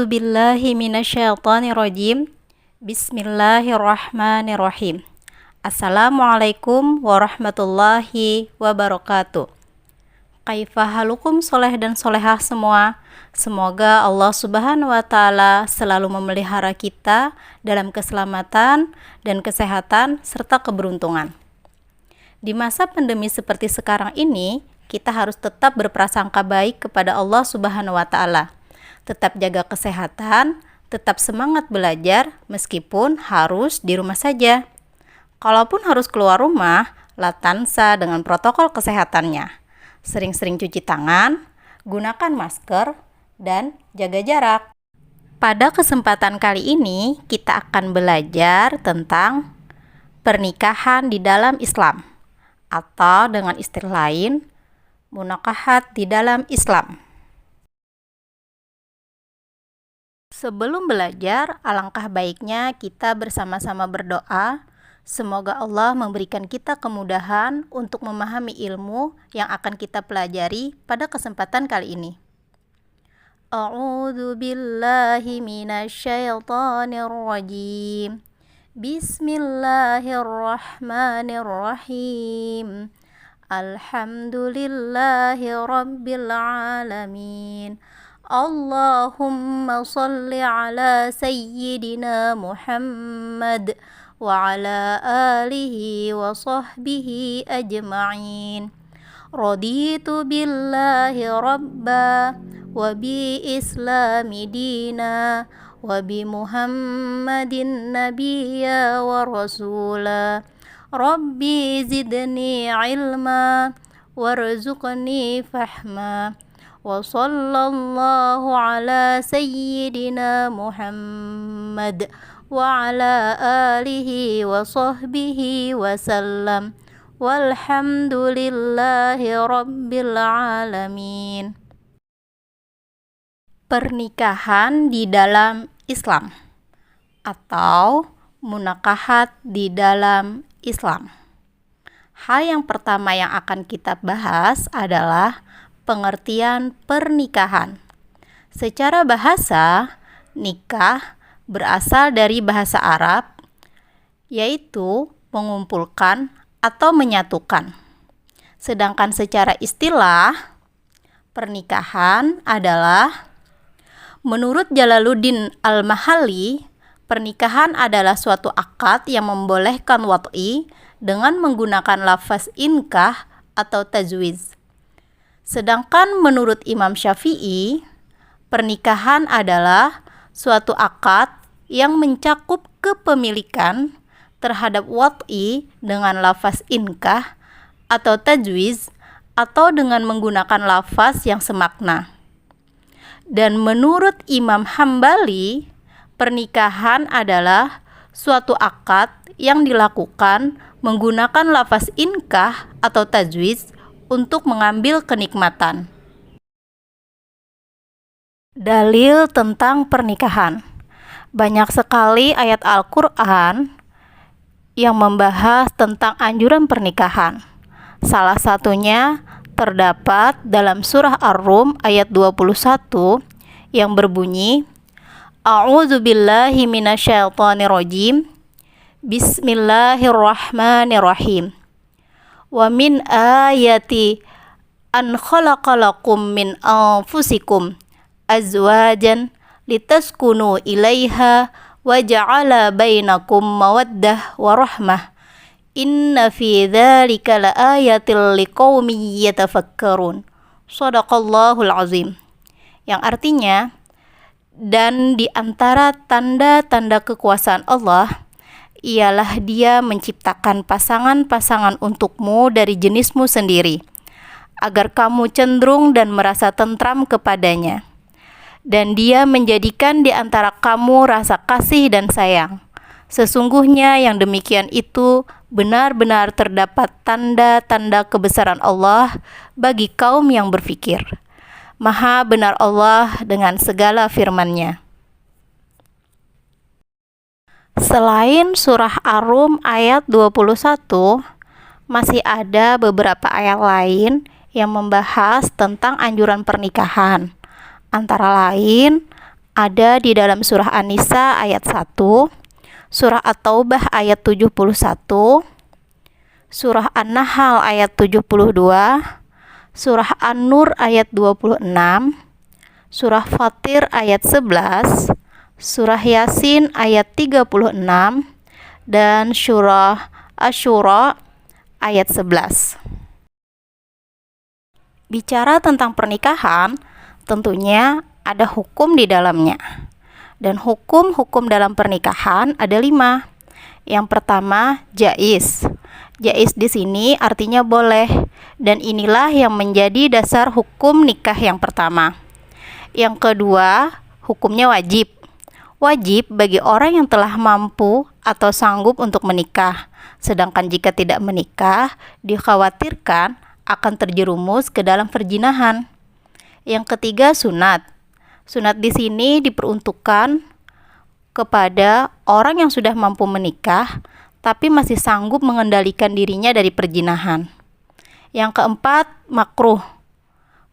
A'udzu billahi minasyaitonir rajim. Bismillahirrahmanirrahim. Assalamualaikum warahmatullahi wabarakatuh. Kaifa halukum soleh dan solehah semua. Semoga Allah Subhanahu wa Ta'ala selalu memelihara kita dalam keselamatan dan kesehatan serta keberuntungan. Di masa pandemi seperti sekarang ini, kita harus tetap berprasangka baik kepada Allah Subhanahu wa Ta'ala. Tetap jaga kesehatan, tetap semangat belajar meskipun harus di rumah saja. Kalaupun harus keluar rumah, latansa dengan protokol kesehatannya. Sering-sering cuci tangan, gunakan masker, dan jaga jarak. Pada kesempatan kali ini, kita akan belajar tentang pernikahan di dalam Islam, atau dengan istilah lain, munakahat di dalam Islam. Sebelum belajar, alangkah baiknya kita bersama-sama berdoa. Semoga Allah memberikan kita kemudahan untuk memahami ilmu yang akan kita pelajari pada kesempatan kali ini. A'udzu billahi minasyaitonir rajim. Bismillahirrahmanirrahim. Alhamdulillahi rabbil alamin. Allahumma salli ala sayyidina Muhammad wa ala alihi wa sahbihi ajma'in. Raditu billahi rabba wa bi islami dina wa bi Muhammadin nabiyya wa rasula. Rabbi zidni ilma warzuqni fahma. Wa sallallahu ala sayyidina Muhammad wa ala alihi wa sahbihi wa sallam. Walhamdulillahi rabbil alamin. Pernikahan di dalam Islam atau munakahat di dalam Islam. Hal yang pertama yang akan kita bahas adalah pengertian pernikahan. Secara bahasa, nikah berasal dari bahasa Arab, yaitu mengumpulkan atau menyatukan. Sedangkan secara istilah, pernikahan adalah, menurut Jalaluddin Al-Mahalli, pernikahan adalah suatu akad yang membolehkan wat'i dengan menggunakan lafaz inkah atau tajwiz. Sedangkan menurut Imam Syafi'i, pernikahan adalah suatu akad yang mencakup kepemilikan terhadap wat'i dengan lafaz inkah atau tajwiz atau dengan menggunakan lafaz yang semakna. Dan menurut Imam Hambali, pernikahan adalah suatu akad yang dilakukan menggunakan lafaz inkah atau tajwiz untuk mengambil kenikmatan. Dalil tentang pernikahan. Banyak sekali ayat Al-Quran yang membahas tentang anjuran pernikahan. Salah satunya terdapat dalam surah Ar-Rum ayat 21 yang berbunyi, A'udzu billahi minasyaitonir rajim. Bismillahirrahmanirrahim. Wa min ayati an khalaqalakum min anfusikum azwajan litaskunu ilaiha wa ja'ala bainakum mawaddah wa rahmah. Inna fi dzalika laayatil liqaumin yatafakkarun. Shadaqallahul azim. Yang artinya, dan di antara tanda-tanda kekuasaan Allah ialah Dia menciptakan pasangan-pasangan untukmu dari jenismu sendiri, agar kamu cenderung dan merasa tentram kepadanya. Dan Dia menjadikan di antara kamu rasa kasih dan sayang. Sesungguhnya yang demikian itu benar-benar terdapat tanda-tanda kebesaran Allah bagi kaum yang berfikir. Maha benar Allah dengan segala firman-Nya. Selain surah Ar-Rum ayat 21, masih ada beberapa ayat lain yang membahas tentang anjuran pernikahan. Antara lain ada di dalam surah An-Nisa ayat 1, surah At-Taubah ayat 71, surah An-Nahl ayat 72, surah An-Nur ayat 26, surah Fatir ayat 11, surah Yasin ayat 36, dan surah Asy-Syura ayat 11. Bicara tentang pernikahan, tentunya ada hukum di dalamnya. Dan hukum-hukum dalam pernikahan ada 5. Yang pertama, jaiz. Jaiz di sini artinya boleh, dan inilah yang menjadi dasar hukum nikah yang pertama. Yang kedua, hukumnya wajib. Wajib bagi orang yang telah mampu atau sanggup untuk menikah. Sedangkan jika tidak menikah, dikhawatirkan akan terjerumus ke dalam perzinahan. Yang ketiga, sunat. Sunat di sini diperuntukkan kepada orang yang sudah mampu menikah tapi masih sanggup mengendalikan dirinya dari perzinahan. Yang keempat, makruh.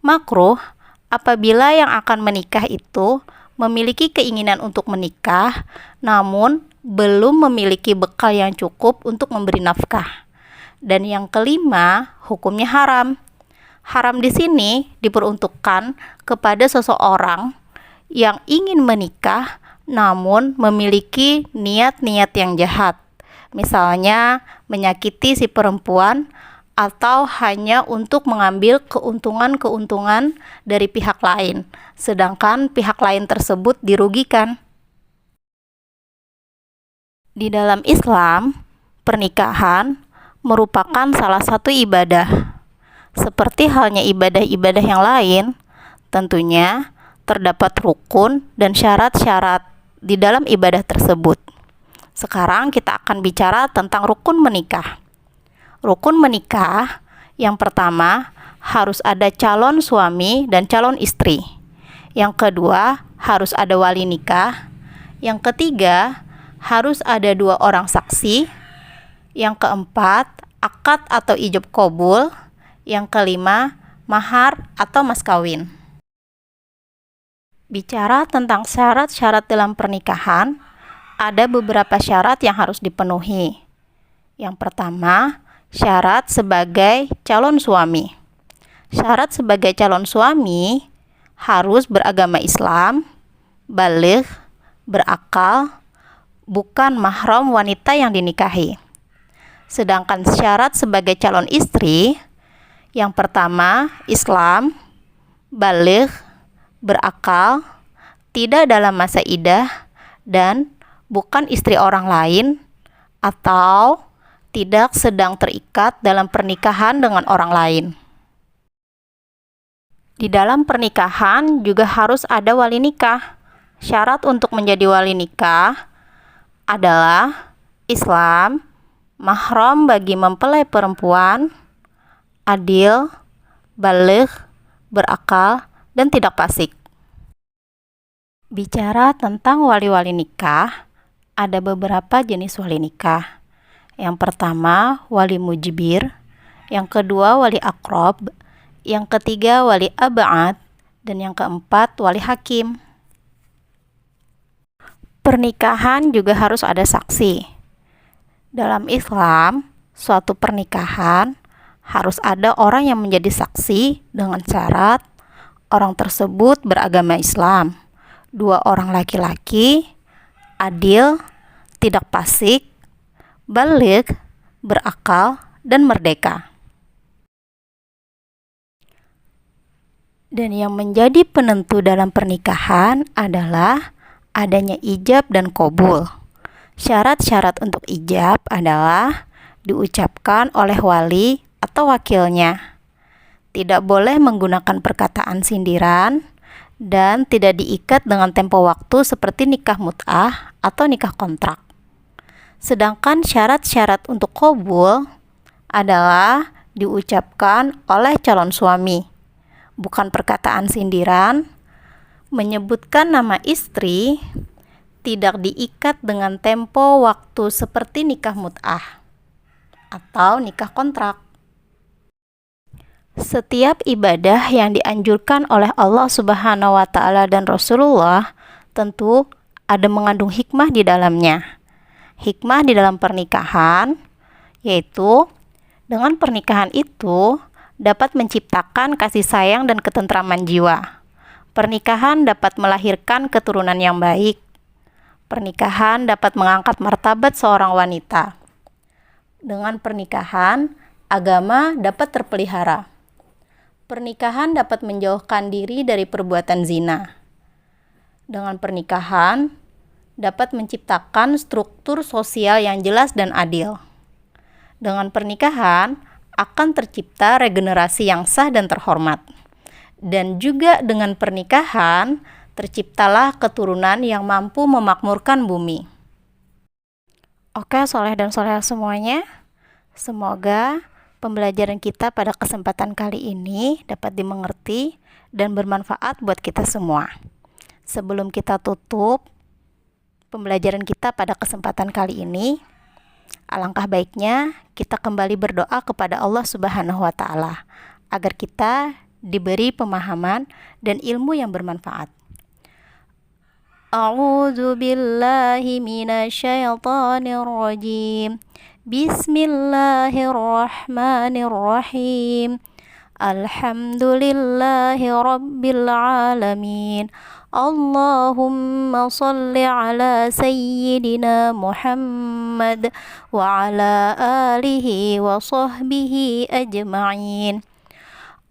Makruh apabila yang akan menikah itu memiliki keinginan untuk menikah namun belum memiliki bekal yang cukup untuk memberi nafkah. Dan yang kelima, hukumnya haram. Haram di sini diperuntukkan kepada seseorang yang ingin menikah namun memiliki niat-niat yang jahat. Misalnya menyakiti si perempuan atau hanya untuk mengambil keuntungan-keuntungan dari pihak lain, sedangkan pihak lain tersebut dirugikan. Di dalam Islam, pernikahan merupakan salah satu ibadah. Seperti halnya ibadah-ibadah yang lain, tentunya terdapat rukun dan syarat-syarat di dalam ibadah tersebut. Sekarang kita akan bicara tentang rukun menikah. Rukun menikah yang pertama harus ada calon suami dan calon istri. Yang kedua harus ada wali nikah. Yang ketiga harus ada 2 orang saksi. Yang keempat akad atau ijab qabul. Yang kelima mahar atau mas kawin. Bicara tentang syarat-syarat dalam pernikahan, ada beberapa syarat yang harus dipenuhi. Yang pertama, syarat sebagai calon suami. Syarat sebagai calon suami harus beragama Islam, baligh, berakal, bukan mahram wanita yang dinikahi. Sedangkan syarat sebagai calon istri, yang pertama, Islam, baligh, berakal, tidak dalam masa iddah, dan bukan istri orang lain, atau tidak sedang terikat dalam pernikahan dengan orang lain. Di dalam pernikahan juga harus ada wali nikah. Syarat untuk menjadi wali nikah adalah Islam, mahram bagi mempelai perempuan, adil, baligh, berakal, dan tidak fasik. Bicara tentang wali-wali nikah, ada beberapa jenis wali nikah. Yang pertama, wali mujbir. Yang kedua, wali aqrab. Yang ketiga, wali ab'ad. Dan yang keempat, wali hakim. Pernikahan juga harus ada saksi. Dalam Islam, suatu pernikahan harus ada orang yang menjadi saksi dengan syarat orang tersebut beragama Islam, 2 orang laki-laki, adil, tidak fasik, baligh, berakal, dan merdeka. Dan yang menjadi penentu dalam pernikahan adalah adanya ijab dan qabul. Syarat-syarat untuk ijab adalah diucapkan oleh wali atau wakilnya. Tidak boleh menggunakan perkataan sindiran dan tidak diikat dengan tempo waktu seperti nikah mut'ah atau nikah kontrak. Sedangkan syarat-syarat untuk qabul adalah diucapkan oleh calon suami, bukan perkataan sindiran, menyebutkan nama istri, tidak diikat dengan tempo waktu seperti nikah mut'ah atau nikah kontrak. Setiap ibadah yang dianjurkan oleh Allah Subhanahu wa Ta'ala dan Rasulullah tentu ada mengandung hikmah di dalamnya. Hikmah di dalam pernikahan yaitu dengan pernikahan itu dapat menciptakan kasih sayang dan ketentraman jiwa. Pernikahan dapat melahirkan keturunan yang baik. Pernikahan dapat mengangkat martabat seorang wanita. Dengan pernikahan, agama dapat terpelihara. Pernikahan dapat menjauhkan diri dari perbuatan zina. Dengan pernikahan, dapat menciptakan struktur sosial yang jelas dan adil. Dengan pernikahan, akan tercipta regenerasi yang sah dan terhormat. Dan juga dengan pernikahan, terciptalah keturunan yang mampu memakmurkan bumi. Oke, soleh dan soleha semuanya. Semoga pembelajaran kita pada kesempatan kali ini dapat dimengerti dan bermanfaat buat kita semua. Sebelum kita tutup pembelajaran kita pada kesempatan kali ini, alangkah baiknya kita kembali berdoa kepada Allah Subhanahu wa Ta'ala agar kita diberi pemahaman dan ilmu yang bermanfaat. A'udzu billahi minasyaitonir rajim. Bismillahirrahmanirrahim. Alhamdulillahi rabbil alamin. Allahumma salli ala sayyidina Muhammad wa ala alihi wa sahbihi ajma'in.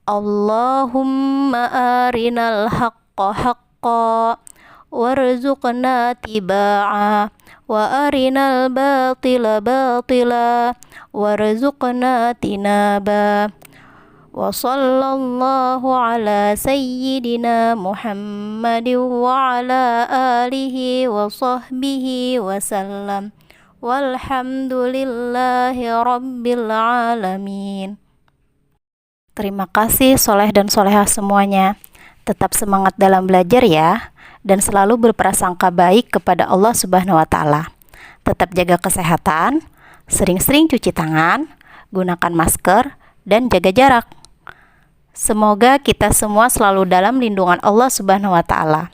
Allahumma arinal haqqa haqqa warzuqna tiba'a wa arinal batila batila warzuqna tinaba. Wa sallallahu ala sayyidina Muhammadin wa ala alihi wa sahbihi wa sallam. Walhamdulillahi rabbil alamin. Terima kasih soleh dan soleha semuanya. Tetap semangat dalam belajar ya, dan selalu berprasangka baik kepada Allah Subhanahu wa Ta'ala. Tetap jaga kesehatan, sering-sering cuci tangan, gunakan masker, dan jaga jarak. Semoga kita semua selalu dalam lindungan Allah Subhanahu wa Ta'ala.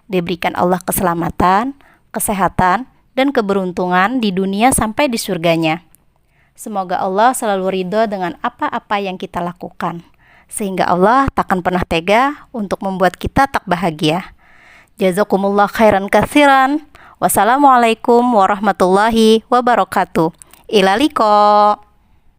Diberikan Allah keselamatan, kesehatan, dan keberuntungan di dunia sampai di surganya. Semoga Allah selalu ridho dengan apa-apa yang kita lakukan, sehingga Allah takkan pernah tega untuk membuat kita tak bahagia. Jazakumullah khairan katsiran. Wassalamualaikum warahmatullahi wabarakatuh. Ila liqa.